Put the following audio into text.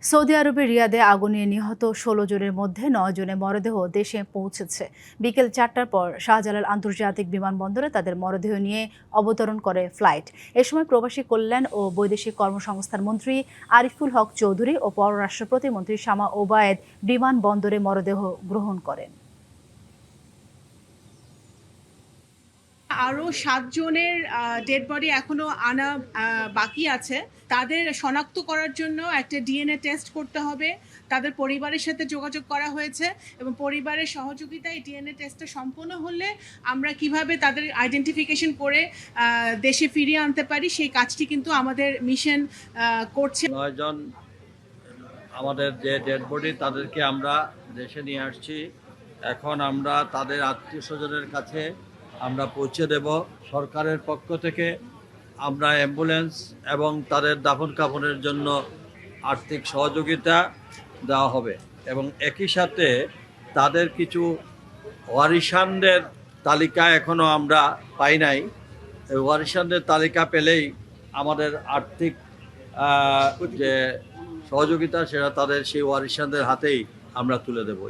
Saudi আরবের রিয়াদে আগুনে নিহত ১৬ জনের মধ্যে ৯ জনের মরদেহ দেশে পৌঁছেছে। বিকেল ৪টার পর শাহজালাল আন্তর্জাতিক বিমানবন্দরে তাদের মরদেহ নিয়ে অবতরণ করে ফ্লাইট। এ সময় প্রবাসী কল্যাণ ও বৈদেশিক কর্মসংস্থান মন্ত্রী আরিফুল হক চৌধুরী ও পররাষ্ট্র প্রতিমন্ত্রী শামা ওবায়েদ বিমানবন্দরে মরদেহ গ্রহণ করেন। আরও ৭ জনের ডেড বডি এখনো আনা বাকি আছে। তাদের শনাক্ত করার জন্য একটা ডিএনএ টেস্ট করতে হবে। তাদের পরিবারের সাথে যোগাযোগ করা হয়েছে এবং পরিবারের সহযোগিতায় ডিএনএ টেস্টটা সম্পন্ন হলে আমরা কিভাবে তাদের আইডেন্টিফিকেশন করে দেশে ফিরিয়ে আনতে পারি সেই কাজটি কিন্তু আমাদের মিশন করছে। ৯ জন আমাদের যে ডেড বডি তাদেরকে আমরা দেশে নিয়ে আসছি। এখন আমরা তাদের আত্মীয় স্বজনের কাছে আমরা পৌঁছে দেব। সরকারের পক্ষ থেকে আমরা অ্যাম্বুলেন্স এবং তাদের দাফন কাফনের জন্য আর্থিক সহযোগিতা দেওয়া হবে এবং একই সাথে তাদের কিছু ওয়ারিশানদের তালিকা এখনও আমরা পাই নাই। এই ওয়ারিশানদের তালিকা পেলেই আমাদের আর্থিক যে সহযোগিতা সেটা তাদের সেই ওয়ারিশানদের হাতেই আমরা তুলে দেব।